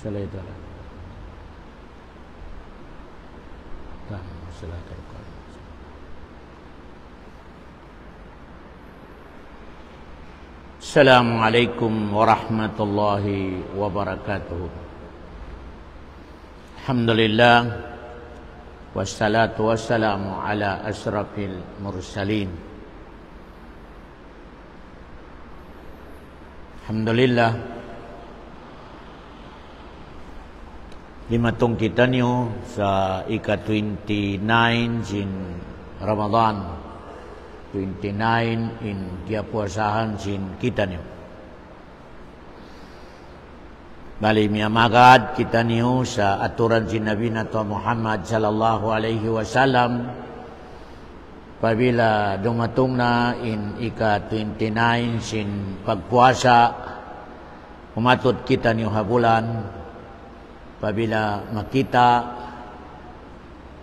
Salaitala. Salatul Qadar. Assalamualaikum warahmatullahi wabarakatuh. Alhamdulillah wassalatu wassalamu ala asrafil mursalin. Alhamdulillah limatong kita niyo sa ika-29 sin Ramadan 29 in kiapuasahan sin kita niyo. Bali miamagad kita niyo sa aturan sin Nabi nato Muhammad sallallahu alaihi wasallam pabila dumatong na in ika-29 sin pagpuasa umatot kita niyo habulan pabila makita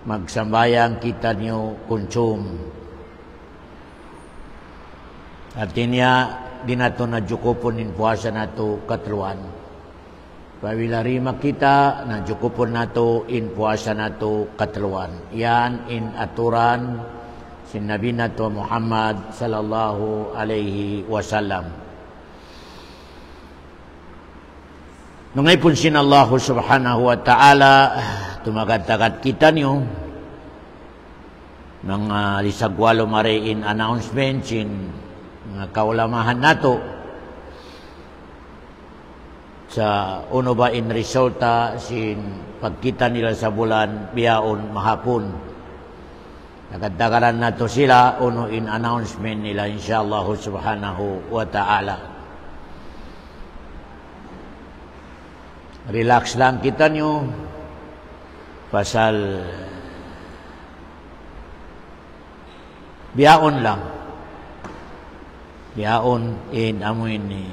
magsambayang kita niyo konsum. Artinya di nato na jukupon in puasa nato katluan. Pabila rima kita na jukupon nato in puasa nato katluan. Yan in aturan sin Nabi nato Muhammad sallallahu alaihi wasallam. Nungay pun sin Allah subhanahu wa ta'ala tumagad-tagad kita niyo mga lisagwalo mariin announcement sin mga kaulamahan nato sa uno ba in resulta sin pagkita nila sa bulan biyaon mahapon. Nagad-dagaran nato sila uno in announcement nila insyaallah subhanahu wa ta'ala. Relax lang kita nyo pasal biyaon lang. Biyaon in amoy ni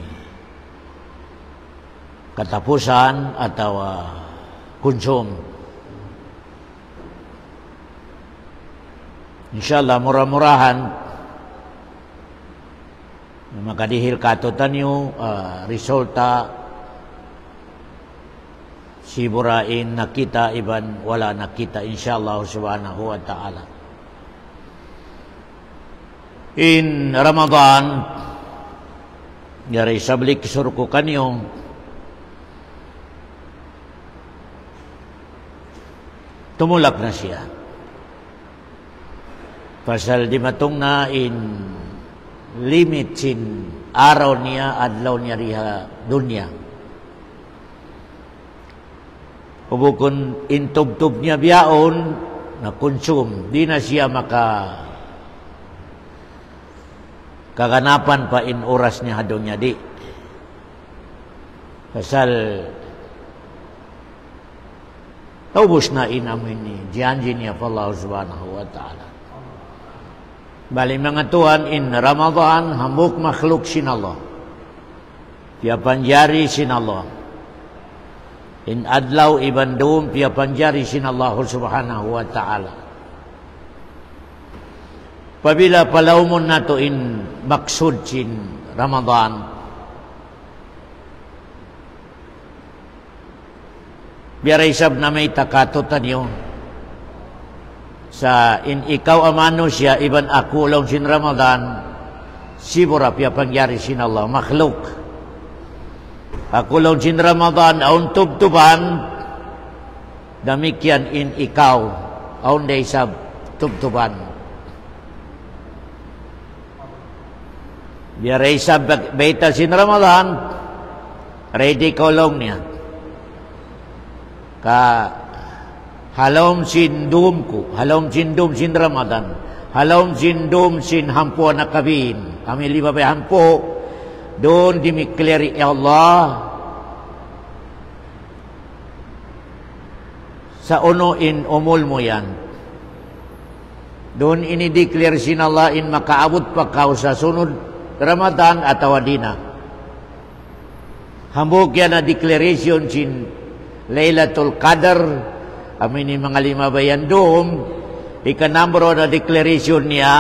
katapusan atau konsum. Insyaallah murah-murahan makadihil katutan nyo resulta siburain nakita iban wala nakita insyaallah subhanahu wa ta'ala. In Ramadan yari sablik surku kanyo tumulak na siya pasal di matong na in limit sin araw niya adlaw niya riha dunya. Ubukon intub-tub niya biyaon na konsum, di na siya kaganapan pa in oras niya hadong niya di. Pasal taubos na inamin ni janji niya pa Allah subhanahu wa ta'ala. Bali mga tuhan in Ramadan hamuk makhluk sin Allah. Tiapan sin Allah. In adlaw ibandum pia panjari sin Allah subhanahu wa ta'ala. Pabila palawmon nato in maksud sin Ramadan. Biar isab na may takatutan nyo. Sa in ikaw amano siya iban ako lang sin Ramadan. Sibura pia panjari sin Allah. Makhluk. Ako lang sin Ramadan, aun tubtuban, damikian in ikaw, aun day sab tubtuban. Biar isab baita sin Ramadan, ready ko lang niya. Ka halom sin dum ko, halom sin dum sin Ramadan, halom sin dum sin hampo na kabin. Kami lima ba hampo, doon dimikleri ya Allah sa uno in umul mo yan. Doon ini-declare sin Allah in makaabot pa ka sa sunod Ramadan atau adina. Hambog yan na declaration sin Laylatul Qadar amin ni mga lima bayan doon ikanambro na declaration niya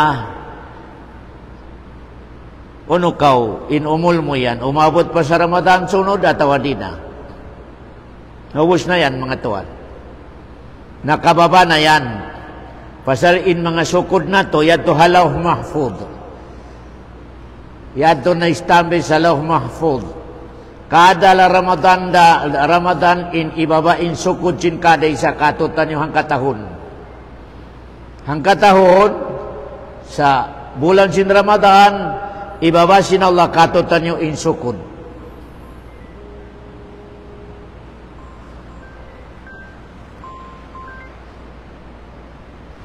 uno kaw, inumol mo yan, umabot pa sa Ramadan, sunod at awadina. Naubos na yan mga tuwan. Nakababa na yan. Pasal in mga sukod na to, yato halaw mahfud. Yato na istambe sa law mahfud. Kada Ramadan in ibaba in sukod sin kada isa katutan yung hangkatahon. Hangkatahon sa bulan sin Ramadan, ibaba sin Allah katutan yung in sukod.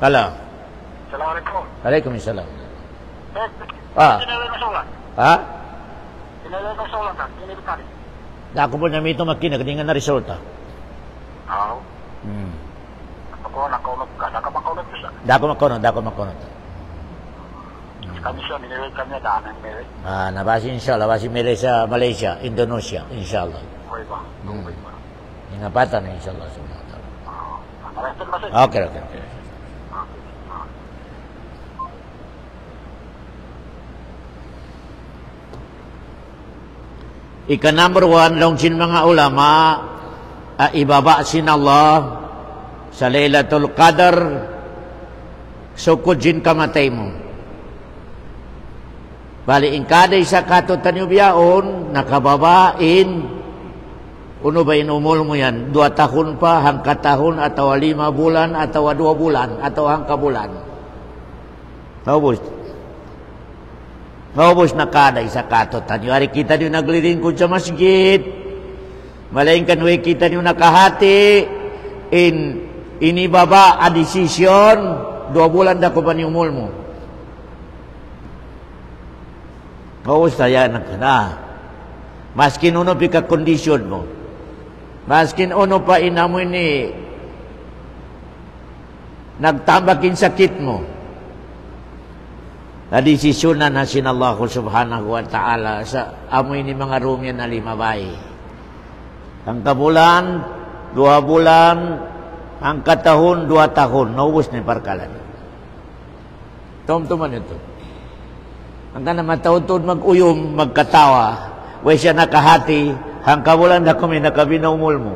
Halo. Assalamualaikum. Waalaikumsalam. Ah. Kinawin masolan. Ha? Kinawin masolan kan? Kini bekali. Ako po namin ito makina, hindi nga na resulta. Oo. Ako nakunod ka. Nakamakunod ka siya. Dako makunod. Kami siya, miniwid kami daan ang miwid. Nabasi inshallah, basi mele sa Malaysia, Indonesia, inshallah. Uy ba? Uy ba? Ingapatan na inshallah. Maraming masih. Okay. Ika number 1, longsin mga ulama, ibaba sin Allah sa Lailatul Qadar, sukod sin kamatay mo. Bali, in kada isa katutan yung biyaon, nakababain, uno ba inumol mo yan? 2 tahun pa, hangka tahun, atau 5 bulan, atau 2 bulan, atau hangka bulan. Naubos na kada isa katutan. Yung hari kita nyo naglilingkod sa masjid. Malaingkan way kita nyo nakahati. Inibaba a desisyon. 2 bulan na ko pa niyumul mo. Naubos na yan. Maskin uno pika kondisyon mo. Maskin uno pa inamoy ni nagtambakin sakit mo. Nadesisyonan na sin Allah subhanahu wa ta'ala sa amoy ni mga rumyan na 5 bayi. Ang kabulan, 2 bulan, ang katahon, 2 tahun. Naubos na yung parkalan. Tumtuman ito. Ang ka na matautod mag-uyom, magkatawa, way siya nakahati, ang kabulan na kami nakabinaumul mo.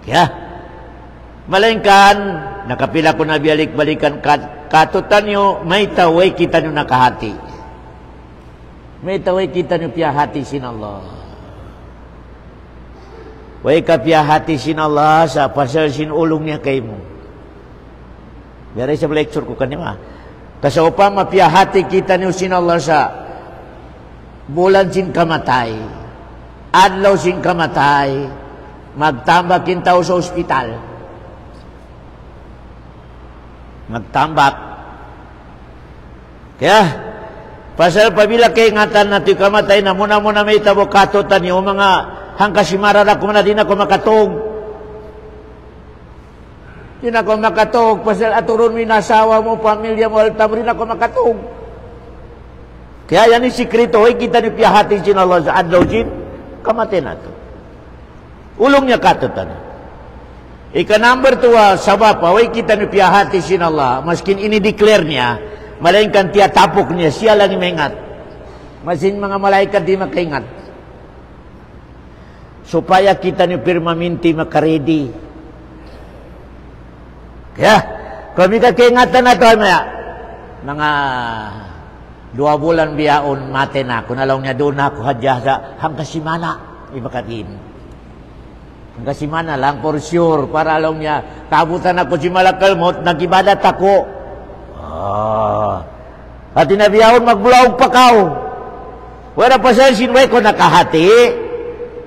Kaya, malingkan, nakapila ko na balik-balikan katutan nyo, may taway kita nyo nakahati. May taway kita nyo piyahati sin Allah. Way ka piyahati sin Allah sa pasal sin ulong niya kay mo. Biaray sa lecture ko kanima. Kasi upang mapiyahati kita nyo sin Allah sa bulan sin kamatay, adlaw sin kamatay, magtambak kintaw sa ospital. Magtambak. Kaya, pasal pabila kay ingatan natin kamatay na muna may tabo katutan yung mga hangkasimara na kumana din ako makatog. Din ako makatog. Pasal aturon mo nasawa mo, pamilya mo, altam rin ako makatog. Kaya yan yung sikrito. Hoy, kita ni piyahati sin Allah sa adlaw sin, kamatay na to. Ulong niya katutan. Ika number 2, sabab, way kita ni piyahati sin Allah, maskin ini-declare niya, malaingkan tiya tapok niya, siya lang imengat. Masin mga malaikat di makaingat. Supaya kita ni permanente makaredi. Kaya, kung may kaingatan na ito, mga 2 bulan biyaon, mate na ako, nalaw niya doon na ako hadya sa hangkasimana, ibakatin. Kasi mana lang for sure para alam niya kabutan ako si Malakalmot nagibadat ako. At tinabiyahon magbulaog pa kao. Wala pasal sinway ko nakahati.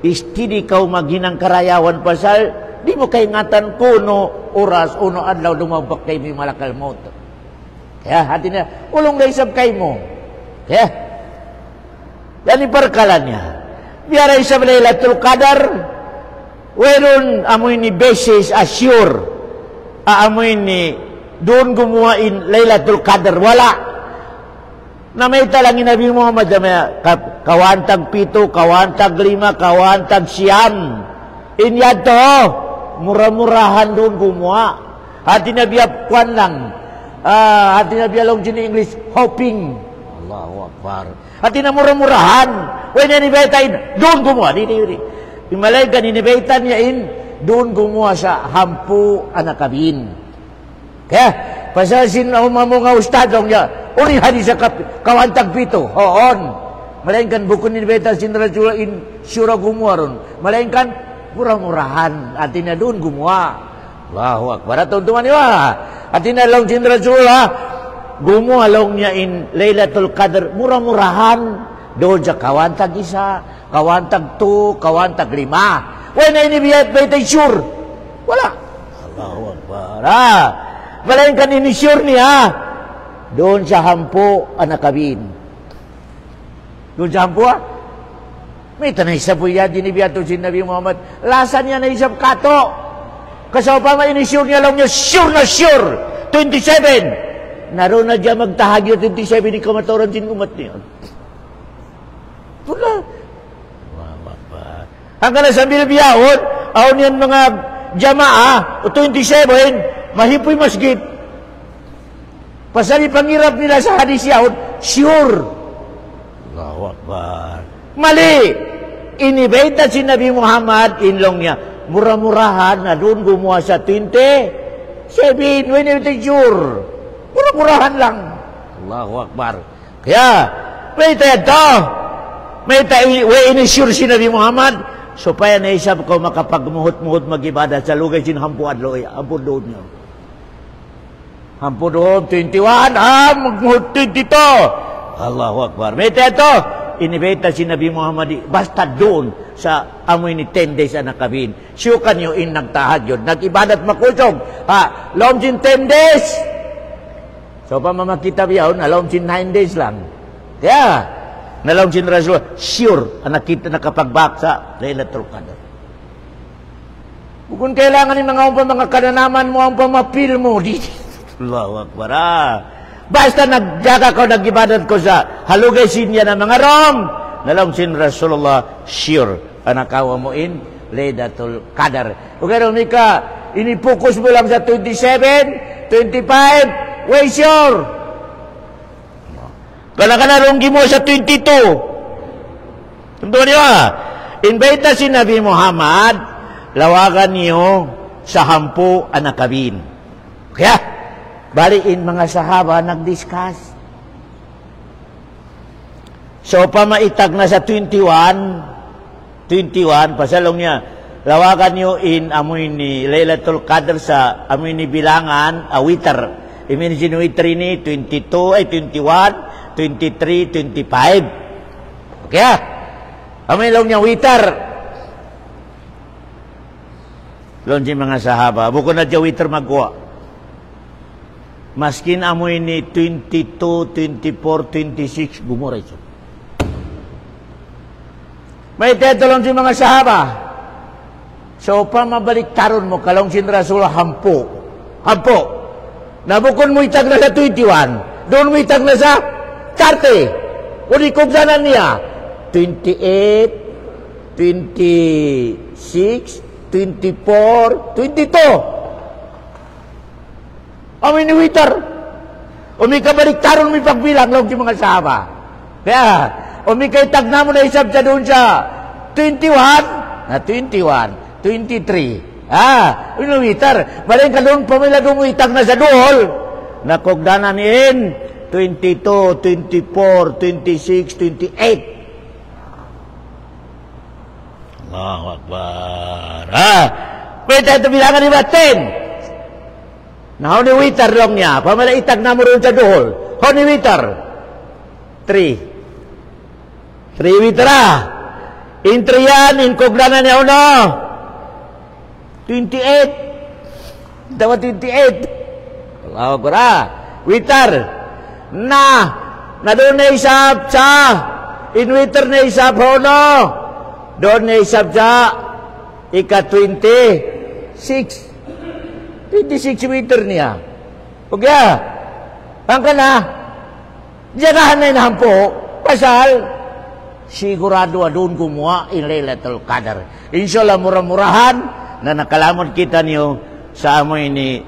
Istidi kau maginang karayawan pasal di mo kaingatan ko no oras uno adlaw lumabak kay mi Malakalmot. Kaya hati niya ulong na isab kay mo. Kaya yan iparkalan niya. Biara isab Lailatul Qadar. Weron amoy ni basis assure. Amoy ni doon gumawain Lailatul Qadar. Wala. Na may talang Nabi Muhammad kawantag 7, kawantag 5, kawantag 9. Inyad to. Murah-murahan doon gumawa. Hati Nabi Kwan lang. Hati Nabi Along English, hoping. Allahu Akbar. Hati na murah-murahan. When inibaitain, doon gumawa. Di. Imalaikan inibaitan niya doon gumawa sa hampu anakabin. Kaya, pasasin na umamo nga ustadong niya, urihan sa kawantag pito. Hoon. Malaikan bukun inibaitan sinrajula syura gumawa ron. Malaikan, murah-murahan. Atin na doon gumawa. Allahu Akbar. Tuntuman niya. Atin na lang sinrajula, gumawa lang niya Laylatul Qadr. Murah-murahan. Doon sa kawantag isa, kawantag 2, kawantag 5. When na inibiyat ba ito'y sure? Wala. Allahu Akbar. Malayin ka ni-sure niya. Doon sa hampo anakabin. Doon sa hampo may tanay sa buya, dinibiyato si Nabi Muhammad. Lasan niya na isang kato. Kasaw pa ma-inisure niya lang niya, sure na sure. 27. Naroon na dyan magtahagyo 27, di kamatoran din umat niya. Wala. Hanggang na sa bilbiyahon, ahon yan mga jamaa, 27, mahipoy masjid. Pasali pangirap nila sa hadis yahon, sure. Allahu Akbar. Mali. Inibeta si Nabi Muhammad, inlong niya, murah-murahan na doon gumawa sa 27, when you sure. Murah-murahan lang. Allahu Akbar. Kaya, may tayo ito. May tayo, inisure si Nabi Muhammad, supaya naisap ko makapagmuhot-muhot mag-ibadat sa lugay sin hampu adloy. Hampu doon niyo. Hampu doon, 21, magmuhot 22. Allahu Akbar. May tayo ito. Inibeta si Nabi Muhammad, basta doon sa amoy ni 10 days anakabin. Siyukan nyo nagtahad yun. Nag-ibadat makusog. Lom sin 10 days. So, pamamakita biyahon, alom sin 9 days lang. Kaya, nalom sin Rasul, sure, nakita nakapagbak sa Laylatul Qadr. Kung kailangan ng mga kananaman mo, ang pamapil mo, di. Allahu Akbar. Basta nagjaga ko, nag-ibadat ko sa halugay sinya ng mga Rom. Nalong sin Rasulullah, sure, anakawa mo Laylatul Qadr. Kung gano'n ka, inipokus mo lang sa 27, 25, way sure. Kana-kana mo sa 22. Tuntuan niyo invita si Nabi Muhammad, lawagan niyo sa hampu anakabin. Kaya, baliin mga sahaba nag-discuss. So, pamaitag na sa 21, pasalong niya, lawagan niyo amoy ni Laylatul Qadr sa amoy ni bilangan, witar. Imin sinuwitri ni 21, 23, 25. Kaya, amoy lang niya witar. Lon si mga sahaba, buko na dyan witar magkuha. Maskin amoy ni 22, 24, 26, gumuray siya. May tetulong si mga sahaba. So, pamabalik taron mo, kalong sin Rasul, hampo. Nabukon mo itag na sa 21. Doon mo itag na sa 30. Ulikog sana niya. 28, 26, 24, 22. Amin ni Witter. Umikabaliktaron may pagbilang lang yung mga sahaba. Kaya, umikaitag na mo na isab sa doon sa 21, 23. Ni Witter. Maling ka doon, pamila doon mo itag na sa dool. Nakogdanan niin, 22, 24, 26, 28. Allahu Akbar. Pwede ito bilangan ni 10. Now, ni Witter lang niya. Pamalaitag na mo rin sa dohol. How ni Witter? 3 Witter Intri yan, inkogdanan niya uno. 28. Dawa 28. Allahu Akbar. Witter. Na doon na isap sa. In Witter na isap uno. Doon na isap sa. Ika-26. 26 meter niya. Kaya, ang ka na, diyanahan na inahampo, pasal, sigurado doon gumawa in Laylatul Qadr. Inshallah, murah-murahan na nakalamod kita niyo sa amoy ni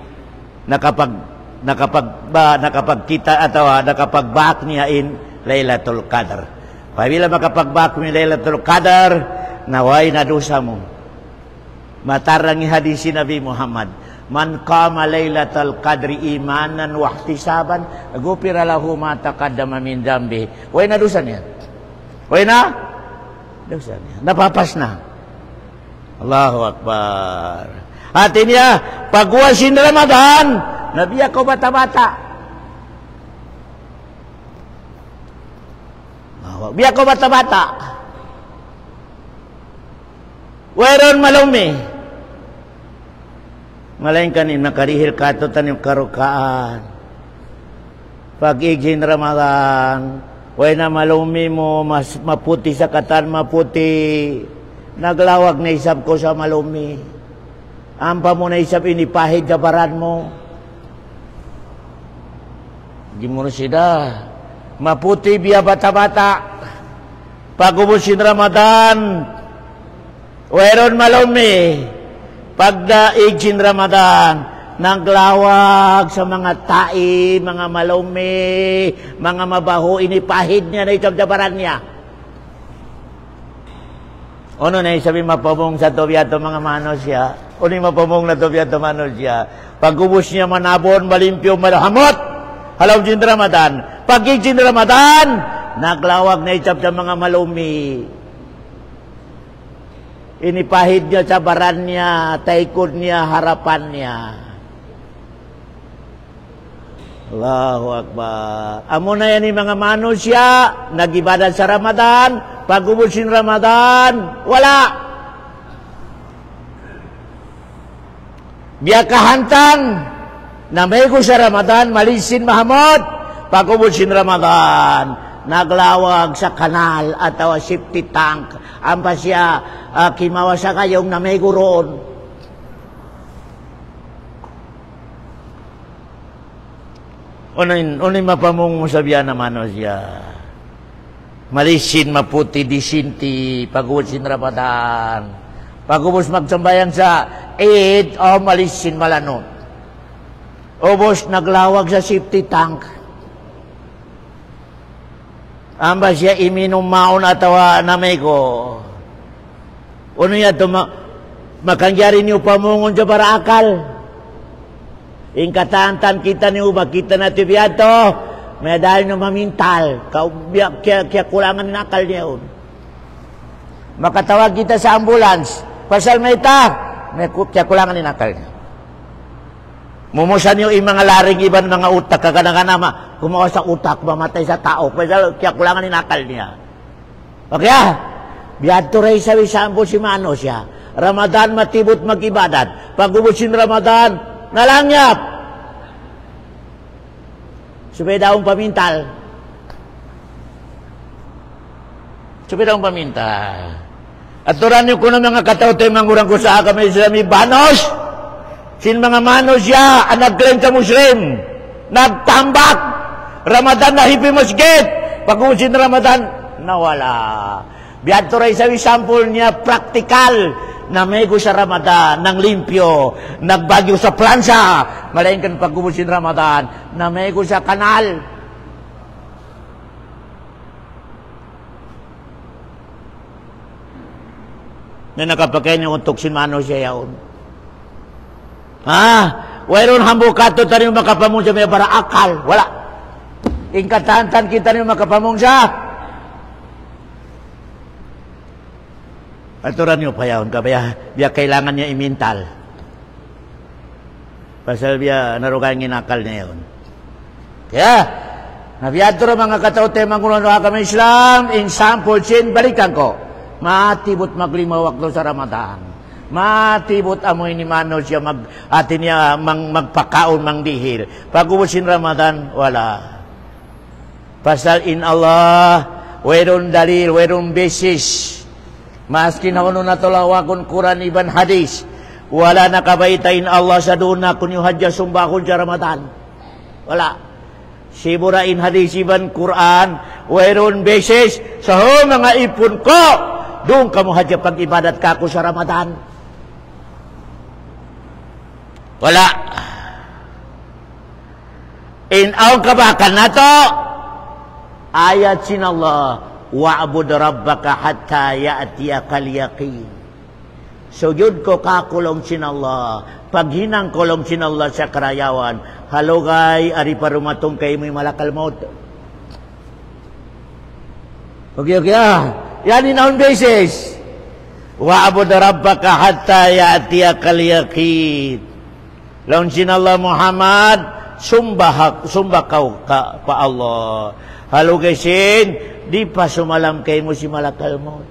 nakapagkita atau nakapagbak niya in Laylatul Qadr. Apabila makapagbako ni Lailatul Qadar, naway na dosa mo. Matarangi hadis Nabi Muhammad. Man qama Lailatul Qadri imanan wa ihtisaban, ghufira lahu ma taqaddama min dambi. Way na dosa niya. Way na dosa niya. Napapas na. Allahu Akbar. Hati niya, pagwasin Ramadan, nabiya ko bata-bata. Biya ko bata-bata. Wairon malumi. Malain kanin makarihil kato tanim karukaan. Pag-igin Ramadan, way na malumi mo, mas maputi sa katan, maputi. Naglawag na isap ko sa malumi. Ampa mo na isap inipahid sa baran mo. Di mo na sida. Maputi biya bata-bata. Pagubusin Ramadan. Wairon malumi. Pagdaig sin Ramadan. Naglawag sa mga tai, mga malumi, mga mabaho, inipahid niya na isap sa baran niya. Ano na isabi mapamong sa tobiato mga manos siya? Ano yung mapamong na tobiato manos siya? Pagubos niya manabon, malimpyo, malahamot. Halaw sin Ramadan. Pag-igig sin Ramadan, naglawag na isap sa mga malumi. Inipahid niya sa baran niya, taikod niya, harapan niya. Allahu Akbar. Amo na yan yung mga manusia, nag-ibadat sa Ramadan, pag-ubusin Ramadan, wala. Biya kahantang, na may ko sa Ramadan, malisin mahamot, pag-ubusin Ramadan, naglawag sa kanal atau safety tank, ampa siya kimawa sa kayong na may guroon. Unin mapamong mo sabihan naman o siya. Malisin, maputi, disinti, pag-ubusin Ramadan. Pag-ubos magsambayan sa Eid, malisin, malanot. Ubos, naglawag sa safety tank. Amba siya iminom maon atawa na may ko. Ano yan ito, makangyari niyo pamungon sa para akal. Ingkatantan kita niyo, bakita na tibiyato, may dahil na mamintal, kaya kulangan ng akal niya yun. Makatawag kita sa ambulance, pasal may kaya kulangan ng akal niya. Mumusan niyo yung mga laring iban mga utak, kaganang-ganama, kumawa sa utak, mamatay sa tao, kaya kulangan ng akal niya. Okay biadto ray sabi sa ambo si Mano siya, Ramadan matibot mag-ibadat, pag-ubusin Ramadan, nalangyap. Supaya daong pamintal. Supaya daong pamintal. At turan niyo ko na mga katawtoy mangurang ko sa akam Islami, banos! Sin mga manos siya, ang nag-claim sa Muslim, nagtambak, Ramadan na hipi masjid, pag-ubusin Ramadan, nawala. Biadto ray sabi sample niya, praktikal, na mego sa Ramadan, nang limpyo, nagbagyo sa plansa, malainkan pag-ubusin Ramadan, na mego sa kanal. Na nakapagay niyo kung tuksin mano siya yaon. Wairon hambo kato tayo makapamong siya may para akal, wala. Ingkatantan kita niyo makapamong siya. Aturan niyo pa yun, biya kailangan niya imintal. Pasal biya narugang inakal niya yun. Kaya, nabiyadto mga katawte, mangunan kami Islam, in sample sin, balikan ko. Matibot maglimawak do sa Ramadan. Matibot amoy ni Mano siya atin niya magpakaon, mangdihil. Pag-ubusin Ramadan, wala. Pasal in Allah, wairon dalil, wairon basis. Maski na kuno natulawakon Quran iban hadis, wala nakabaitain Allah sa duna kun yung hadya sumbakon sa Ramadan. Wala. Siburain hadis iban Quran, wairon beses, sa mga ipon ko, doon ka mo hadya pag-ibadat ka ko sa Ramadan. Wala. In ang kabakan na to, ayat sin Allah, wa'bud rabbaka hatta ya'tiyakal yaqin. Sujud ko kakulong sin Allah. Paghinang kulong sin Allah sa karayawan. Halogay, ari parumatong kay may malakal maut. Okay. Yan inaon beses. Wa'bud rabbaka hatta ya'tiyakal yaqin. Laun sin Allah Muhammad, sumbah kau ka pa Allah. Halogay sin, di pa sumalam kay mo si malakal maut.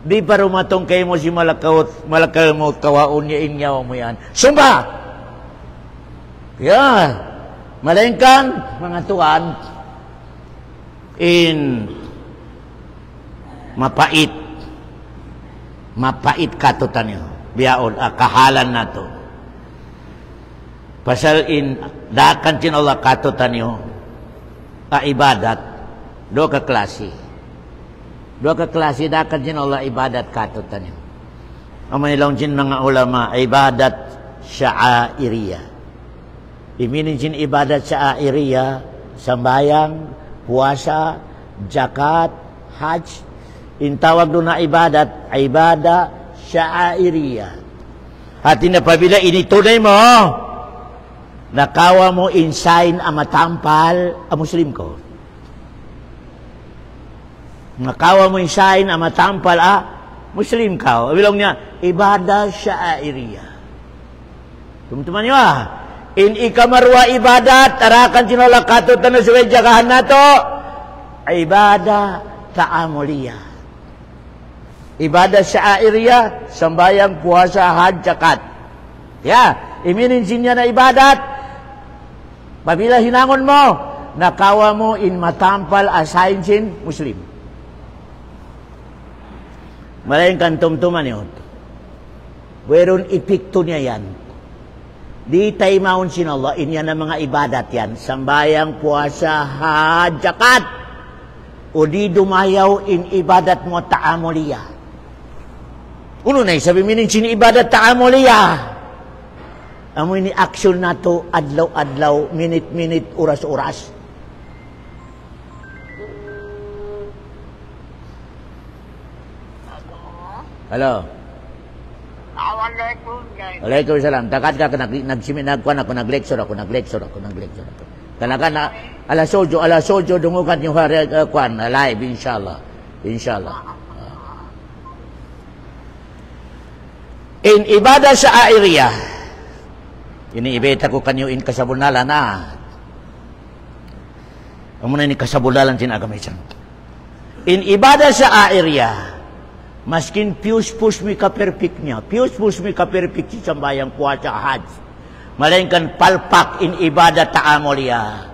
Di pa rumatong kay mo si malakal maut kawaon niya inyaw mo yan. Sumba! Yan. Malengkan, mga tuan, in mapait. Mapait katutan niyo. Biyaon, kahalan na to. Pasal in, dakan sin Allah katutan niyo, ibadat, do ka klase. Dua ka klase dakan din Allah ibadat katutan niyo. Amay lang din mga ulama ibadat sya'airiyah. Iminin din ibadat sya'airiyah, sambayang, puasa, zakat, hajj. Intawag doon na ibadat sya'airiyah. At inapabila initunay mo, nakawa mo insign amatampal a Muslim ko. Nakawa mo insign amatampal Muslim ka. Bilong niya, ibadah sya'airiyah. Teman-teman niyo in ikamarwa ibadat, tarakan sinolak katutan na suway jagahan na to, ibadah ta'amuliyah. Ibadah sya'airiyah, sambayang, puasa, hajj, zakat. Ya, iminin sinya na ibadat. Pabila hinangon mo, nakawa mo in matampal asayin sin Muslim. Malaking kantumtuman yun. Weron ipikto niya yan. Di tayo maun sin Allah, inya na mga ibadat yan. Sambayang, puasa, hajj, zakat. O di dumayaw in ibadat mo ta'amuliyah. Uno na sabi minin sin ibadat ta'amuliyah. Amo ini aksyon na to, adlaw-adlaw, minute-minute, oras-oras. Halo. Waalaikumsalam. Takat ka nag-lecture ako. Kanakan na alas 8 dungukan yung kwan live inshallah. In ibadah sya'airiyah. Ini ibeta ko kanyo in kasabunalan Amo na ni kasabunalan sin agamisan. In ibadah sya'airiyah. Maskin pius-pus mi ka-perfect niya. Pius-pus mi ka-perfect si sambayang puasa hajj. Malainkan palpak in ibadah ta'amuliyah.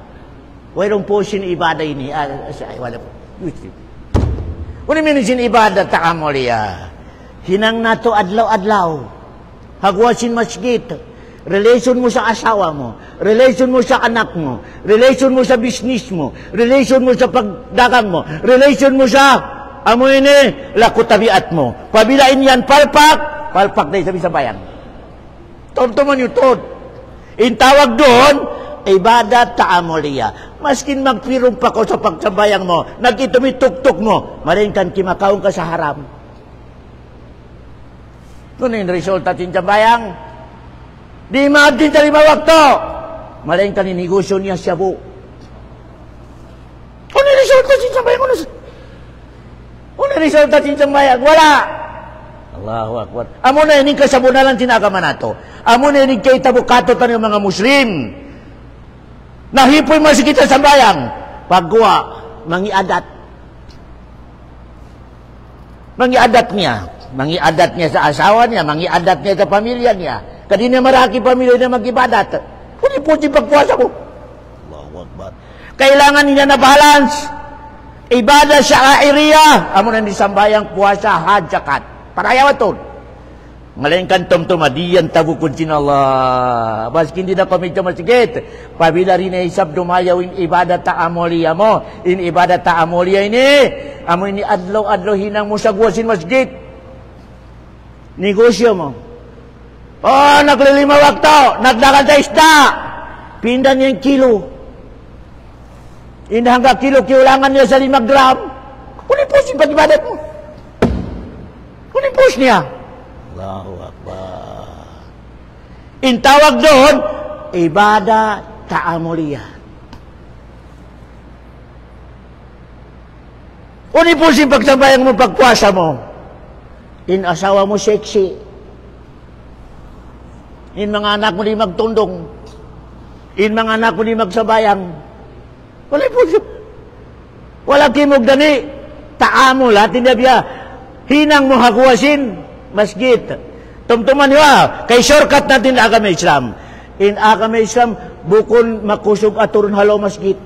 Wairong po sin ibadah ini. Wala po. Kung min sin ibadah ta'amuliyah. Hinang nato adlaw-adlaw. Hagwasin masjid. Relation mo sa asawa mo. Relation mo sa anak mo. Relation mo sa business mo. Relation mo sa pagdagang mo. Relation mo sa amo ini laku tabiat mo. Pabilain yan palpak na sabi sa bayan. Tontoman yung tod. Intawag doon, ibadat ta'amuliyah. Maskin magpirong pa ko sa pagsabayang mo, nagitumituktok mo, maringkan kimakaong ka sa haram. Kung yung resulta tinsabayang, di maadin sa 5 wakto, maringkan inigusyo niya siya po. Kung yung resulta tinsabayang mo, una resulta sinsambayag, wala. Allahu Akbar. Amo na ining kasabunalan tinagaman nato. Amo na ining kay tabukato tayo mga Muslim. Nahipoy masikita sambayang. Pagwa, mangiadat. Mangiadat niya sa asawa niya, mangiadat niya sa pamilya niya. Kadi niya maraki pamilya niya mag-ibadat. Puni-puti pagpuasa mo. Allahu Akbar. Kailangan niya na balance. Ibadah sya'airiyah. Amo na disambayang puasa hajj zakat. Parayaw ito. Malainkan tum-tum adiyan tabukun sin Allah. Baskin di na kami masjid. Pabila rin isab dumayawin ibadah ta'amuliyah mo. In ibadah ta'amuliyah ini. Amo ini adlaw-adlaw hinang mo sa guwasin masjid. Negosyo mo. Oh, naglilima wakto. Nagdakan sa isda. Pindan niya yung kilo. Hanggang kilo, kiulangan niya sa 5 gram. Unipusin pag-ibadat mo. Unipus niya. Allahu Akbar. Tawag doon, ibadah ta'amuliyah. Unipusin pagsambayang mo, pagpuasa mo. Asawa mo sexy. Mga anak mo di magtundong. Mga anak mo di magsabayang. Unipusin. Wala kimog dani. Taamul, atin na biya. Hinang mo hakuwasin. Masjid. Tumtuman niya. Kay shortcut natin agama Islam. Agama Islam, bukon makusog aturun halo masjid.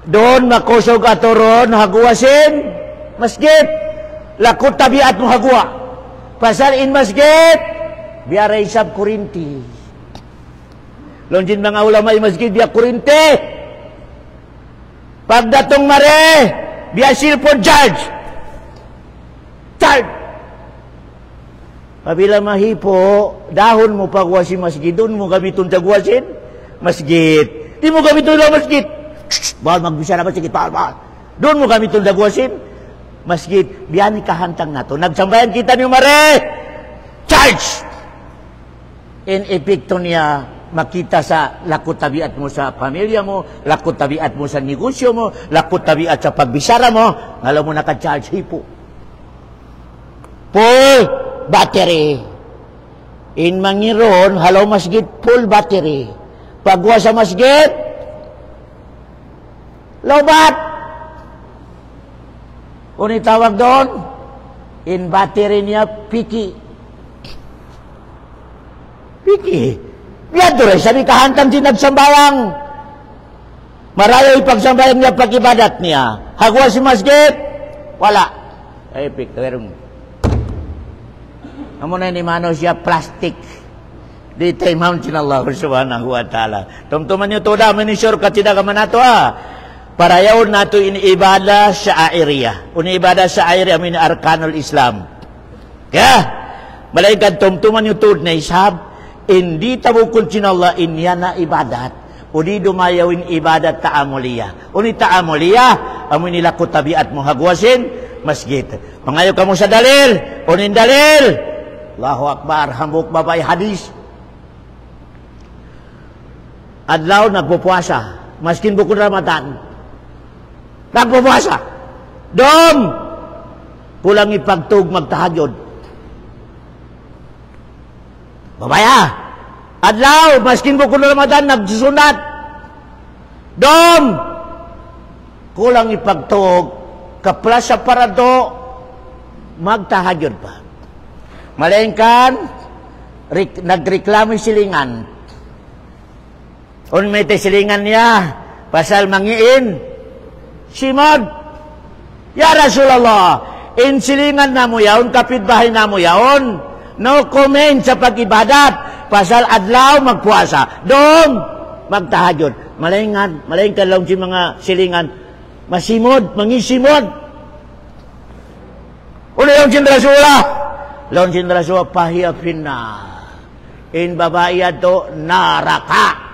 Doon makusog atoron, haguwasin, masjid, lakot tabiat mo hagwa. Pasal in masjid, biara isab kurinti. Lonjin mga ulama in masjid, biya kurinti. Pagdatong mare, biya silpon charge. Charge. Pabila mahipo, dahon mo pagwasin masjid, doon mo gamiton tagwasin, masjid. Di mo gamiton lang masjid. Bahal magbisara ba sikit, bahal. Doon mo kami itong dagwasin. Masjid, biyan kahantang na to. Nagsambayan kita niyo mare. Charge! In epekto niya, makita sa lakot tabiat mo sa pamilya mo, lakot tabiat mo sa negosyo mo, lakot tabiat sa pagbisara mo, ngalaw mo naka-charge hipo. Full battery. In mangiron, halaw masjid, full battery. Pagwa sa masjid, lobat. Uni tawag doon, in battery niya, piki. Piki. Biyan doon, sabi kahantang din nagsambayang. Marayo ipagsambayang niya, pag-ibadat niya. Hagwa si masjid, wala. Ay, pik, terong. Amo na ni Mano siya, plastic. Di tayo mountain Allah subhanahu wa ta'ala. Tumtuman niyo to da, manisure ka tidak ka manato Parayaw nato ibadah syairiyah. Ibadah syairiyah min arkanul Islam. Ya, malaikat tumtuman yung tuod na ishab, hindi tabukun sinallah inyana ibadat. Uni dumayawin ibadat ta'amuliyah. Uni ta'amuliyah, amoy nila ko tabiat mo hagwasin, masjid. Pangayo ka mo sa dalil, unin dalil. Allahu Akbar, hambuk babay hadis. Adlaw nagpupuasa, maskin bukod Ramadan. Nagpupuasa. Dom! Kulang ipagtug magtahajod. Babaya! Adlaw! Maskin bukod Ramadan, nagsusunat. Dom! Kulang ipagtug kaplas sa parado, magtahajod pa. Malengkan, nagreklamo silingan. May silingan niya, pasal mangiin. Simod, ya Rasulullah, insilingan na mo yaon, kapitbahay na mo yaon, no comment sa pag-ibadat, pasal adlaw magpuasa, doon magtahajod. Malingkan lang si mga silingan, masimod, mangisimod. Uli yung sin Rasulullah, laon sin Rasulullah, pahiya pinna, in babae ato, naraka.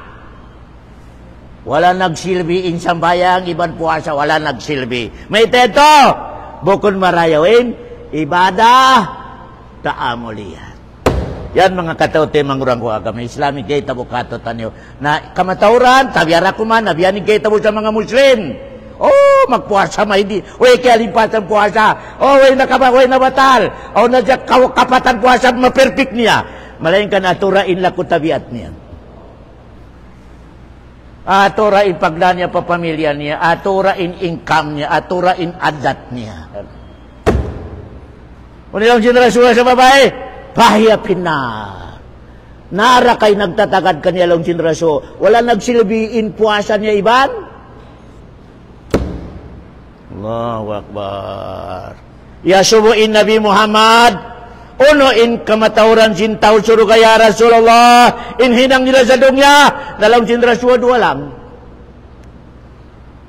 Wala nagsilbi in sambayang, iban puasa, wala nagsilbi. May teto, bukod marayawin, ibadah, ta'amuliyah. Yan mga kataute, mangurang ko agama Islamic, kaya tabo katotan na kamatauran, tabiara ko man, nabiyanin kaya tabo sa mga Muslim. Oh, magpuasa may di. Uy, kaya limpatan puasa. Oh, uy, nabatal. Oh, nadya kapatan puasa, maperfect niya. Malayin ka na, aturain lako tabiat niya. Aturain pagla niya pa pamilya niya, aturain income niya, aturain adat niya. Unilang sinrasula sa babae, pahiyapin na. Nara kay nagtatagad kanya lang sinraso, wala nagsilbiin puasa niya iban? Allahu Akbar. Yasubuin Nabi Muhammad, uno in kamatauran sintaw suruh kaya Rasulullah, in hinang nila sa dunya, dalam sin Rasul dua lang.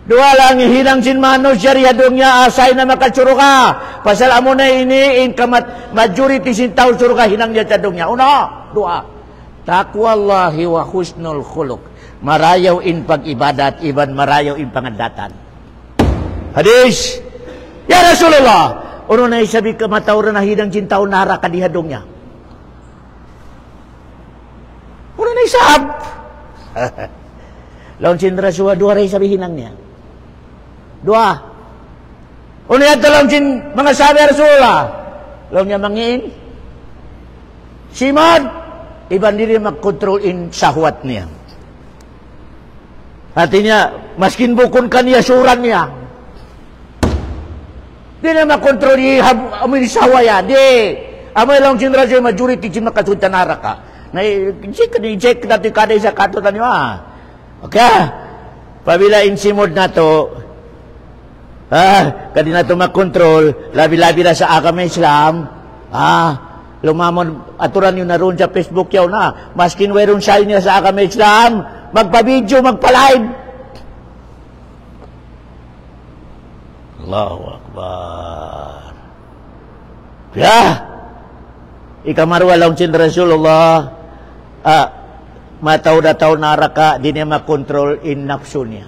Dua lang, hinang sin manusia riya dunya, asay na makasuro ka. Pasal amo na ini, in majority sintaw suruh ka, hinang niya sa dunya. Uno, dua. Taqwallahi wa husnul khuluq. marayaw in pag-ibadat, iban marayaw in pangadatan. Hadis, ya Rasulullah, uno na isabi ka matawran na hidang cintaw nara kadihadong niya. Uno na isab. Lawan sin Rasulullah, dua rin sabi hinang niya. Dua. Uno yan lawan sin mga sabi Rasulullah. Lawan niya mangin. Simon, iban diri mag-control in sahwat niya. Artinya, maskin bukun kan niya suran niya. Di na makontrol amoy sawa ya. Di. Amoy lang sin Rasulullah majority sin makasutan nara ka. Na check natin kada isa katutan niyo Okay. Pabila insimod na to, kadi na to makontrol, labi-labi na sa agama Islam, lumamon, aturan yun na ron sa Facebook yaw na, maskin mayroon siya niya sa agama Islam, magpa-video, magpa-live. Allahu Akbar. Ya, ikamarwa lang sin Rasulullah, mataw-dataw naraka, di niya makontrol in nafsu niya.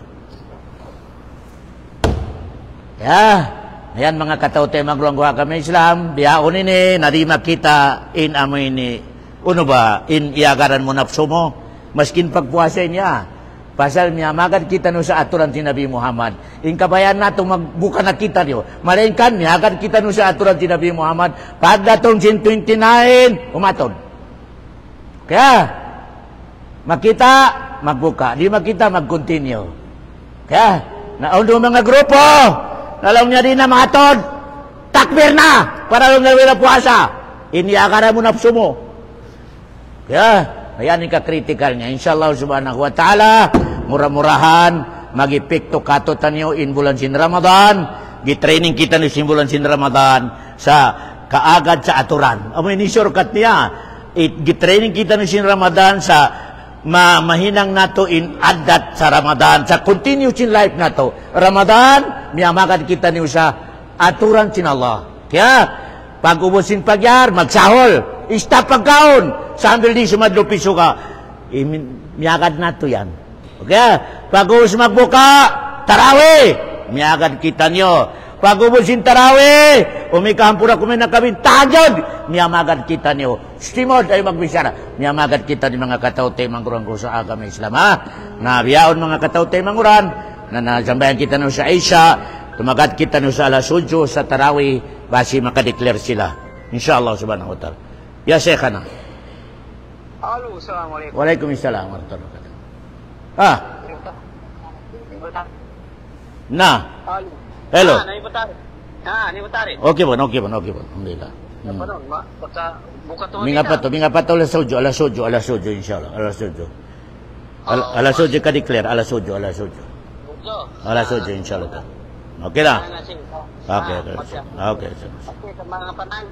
Ya, ayan mga katawte magluangguha kami Islam, dihaon ini, narima kita in amo ini. Uno ba, in iagaran mo nafsu mo, maskin pagpuasa niya. Pasal niya, magad kita no sa aturan si Nabi Muhammad. In kabayan nato magbuka na kita niyo. Malainkan niya, agad kita no sa aturan si Nabi Muhammad. Pagdatong 129, umatod. Kaya, makita, magbuka. Di makita, mag-continue. Kaya, naundo mga grupo, nalaw niya din na matod. Takbir na! Para lang na puasa. Iniakara mo nafsu mo. Kaya, ayan yung ka-critical niya. Inshallah subhanahu wa ta'ala, murah-murahan, mag-epekto katotan niyo in bulan sin Ramadan, gitraining kita ni sin bulan sin Ramadan sa kaagad sa aturan. Amo ini shortcut niya. Gitraining kita ni sin Ramadan sa mahinang nato in adat sa Ramadan, sa continue sin life nato. Ramadan, miyamagan kita niyo sa aturan sin Allah. Kaya, pag ubusin pagyar, magsahol, istap pagkaon, sambil di sumadlo piso ka, miyagad na to yan. Okay? Pag ubus magbuka, tarawih, miyagad kita nyo. Pag ubusin tarawih, umikahampura kumin na kami, tajod, miyamagad kita nyo. Stimod ay magbisara, miyamagad kita ni mga katawte mangurang ko sa agama Islam. Nabiyaon mga katawte manguran, na nasambayan kita nyo sa Aisha, tumagad kita nyo sa alasudyo, sa tarawih, basi makadeklar sila. Insyaallah subhanahu wa ta'ala. Ya Syekhana. Halo, assalamualaikum. Waalaikumsalam warahmatullahi wabarakatuh. Na. Halo. Hello. Ni Batari. Okay po. Alhamdulillah. Buka to. Minga pa to alas sojo insyaallah. Alas sojo ka declare, alas sojo insyaallah. Okay na. Okay. Mga panang